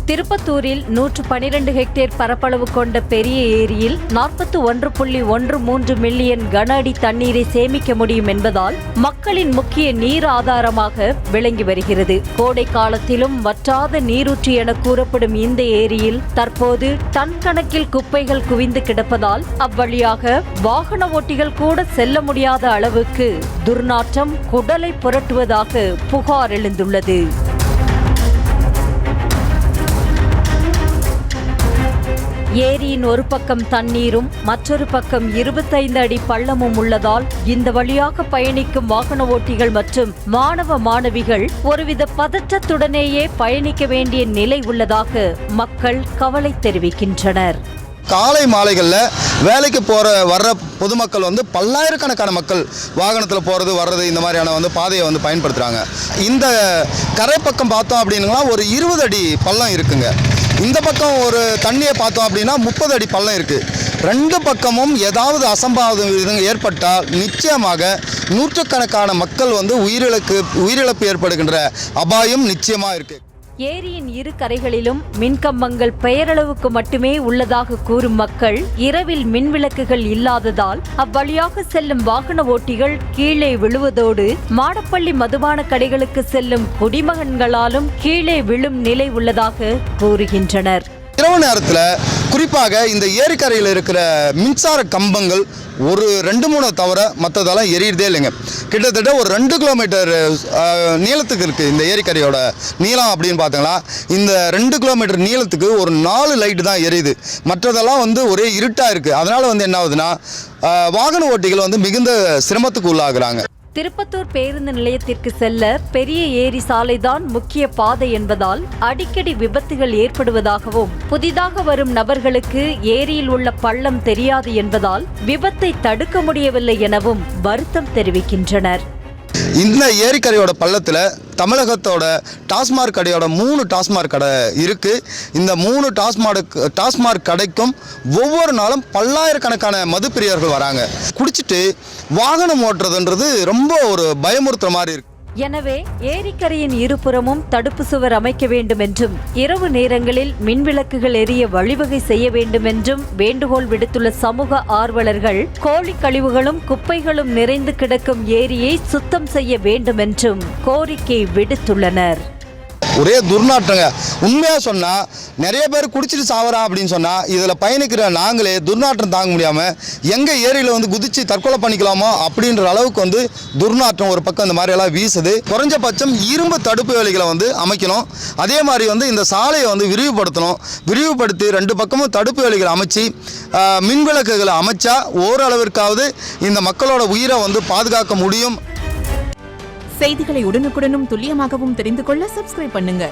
திருப்பத்தூரில் 112 ஹெக்டேர் பரப்பளவு கொண்ட பெரிய ஏரியில் 41.13 மில்லியன் கன அடி தண்ணீரை சேமிக்க முடியும் என்பதால் மக்களின் முக்கிய நீர் ஆதாரமாக விளங்கி வருகிறது. கோடை காலத்திலும் வற்றாத நீரூற்று என கூறப்படும் இந்த ஏரியில் தற்போது டன் கணக்கில் குப்பைகள் குவிந்து கிடப்பதால் அவ்வழியாக வாகன ஓட்டிகள் கூட செல்ல முடியாத அளவுக்கு துர்நாற்றம் குடலை புரட்டுவதாக புகார் எழுந்துள்ளது. ஏரியின் ஒரு பக்கம் தண்ணீரும் மற்றொரு பக்கம் 25 அடி பள்ளமும் உள்ளதால் இந்த வழியாக பயணிக்கும் வாகன ஓட்டிகள் மற்றும் மாணவ மாணவிகள் ஒருவித பதற்றத்துடனேயே பயணிக்க வேண்டிய நிலை உள்ளதாக மக்கள் கவலை தெரிவிக்கின்றனர். காலை மாலைகளில் வேலைக்கு வர்ற பொதுமக்கள் பல்லாயிரக்கணக்கான மக்கள் வாகனத்தில் போகிறது வர்றது இந்த மாதிரியான பாதையை பயன்படுத்துகிறாங்க. இந்த கரை பக்கம் பார்த்தோம் அப்படின்னா ஒரு 20 அடி பள்ளம் இருக்குங்க. இந்த பக்கம் ஒரு தண்ணியை பார்த்தோம் அப்படின்னா 30 அடி பள்ளம் இருக்குது. ரெண்டு பக்கமும் ஏதாவது அசம்பாவிதம் ஏற்பட்டால் நிச்சயமாக நூற்றுக்கணக்கான மக்கள் உயிரிழப்பு ஏற்படுகின்ற அபாயம் நிச்சயமாக இருக்குது. ஏரியின் இரு கரைகளிலும் மின்கம்பங்கள் பெயரளவுக்கு மட்டுமே உள்ளதாக கூறும் மக்கள் இரவில் மின்விளக்குகள் இல்லாததால் அவ்வழியாக செல்லும் வாகன ஓட்டிகள் கீழே விழுவதோடு மாடப்பள்ளி மதுபான கடைகளுக்கு செல்லும் குடிமகன்களாலும் கீழே விழும் நிலை உள்ளதாக கூறுகின்றனர். இரவு நேரத்தில் குறிப்பாக இந்த ஏரிக்கரையில் இருக்கிற மின்சார கம்பங்கள் ஒரு 2-3 தவிர மற்றதெல்லாம் எரியுறதே இல்லைங்க. கிட்டத்தட்ட ஒரு 2 கிலோமீட்டர் நீளத்துக்கு இருக்குது இந்த ஏரிக்கரையோட நீளம் அப்படின்னு பார்த்தீங்கன்னா இந்த 2 கிலோமீட்டர் நீளத்துக்கு ஒரு 4 லைட்டு தான் எரியுது. மற்றதெல்லாம் ஒரே இருட்டாக இருக்குது. அதனால் என்ன ஆகுதுன்னா வாகன ஓட்டிகள் மிகுந்த சிரமத்துக்கு உள்ளாகிறாங்க. திருப்பத்தூர் பேருந்து நிலையத்திற்கு செல்ல பெரிய ஏரி சாலைதான் முக்கிய பாதை என்பதால் அடிக்கடி விபத்துகள் ஏற்படுவதாகவும் புதிதாக வரும் நபர்களுக்கு ஏரியில் உள்ள பள்ளம் தெரியாது என்பதால் விபத்தை தடுக்க முடியவில்லை எனவும் வருத்தம் தெரிவிக்கின்றனர். இந்த ஏரிக்கரையோட பள்ளத்தில் தமிழகத்தோட டாஸ்மாக் கடையோட 3 டாஸ்மாக் கடை இருக்குது. இந்த 3 டாஸ்மாக் கடைக்கும் ஒவ்வொரு நாளும் பல்லாயிரக்கணக்கான மதுப்பிரியர்கள் வராங்க. குடிச்சிட்டு வாகனம் ஓட்டுறதுன்றது ரொம்ப ஒரு பயமுறுத்துற மாதிரி இருக்கு. எனவே ஏரிக்கரையின் இருபுறமும் தடுப்பு சுவர் அமைக்க வேண்டும் என்றும் இரவு நேரங்களில் மின்விளக்குகள் எரிய வழிவகை செய்ய வேண்டும் என்றும் வேண்டுகோள் விடுத்துள்ள சமூக ஆர்வலர்கள் கோழி கழிவுகளும் குப்பைகளும் நிறைந்து கிடக்கும் ஏரியை சுத்தம் செய்ய வேண்டும் என்றும் கோரிக்கை விடுத்துள்ளனர். ஒரே துர்நாற்றங்க. உண்மையாக சொன்னால் நிறைய பேர் குடிச்சிட்டு சாவறா அப்படின்னு சொன்னால் இதில் பயணிக்கிற நாங்களே துர்நாற்றம் தாங்க முடியாமல் எங்கள் ஏரியில் குதிச்சு தற்கொலை பண்ணிக்கலாமோ அப்படின்ற அளவுக்கு துர்நாற்றம் ஒரு பக்கம் இந்த மாதிரியெல்லாம் வீசுது. குறைஞ்சபட்சம் இரும்பு தடுப்பு வேலிகளை அமைக்கணும். அதே மாதிரி இந்த சாலையை விரிவுபடுத்தணும். விரிவுபடுத்தி 2 பக்கமும் தடுப்பு வேலிகளை அமைச்சு மின்விளக்குகளை அமைச்சா ஓரளவிற்காவது இந்த மக்களோட உயிரை பாதுகாக்க முடியும். செய்திகளை உடனுக்குடனும் துல்லியமாகவும் தெரிந்து கொள்ள சப்ஸ்கிரைப் பண்ணுங்க.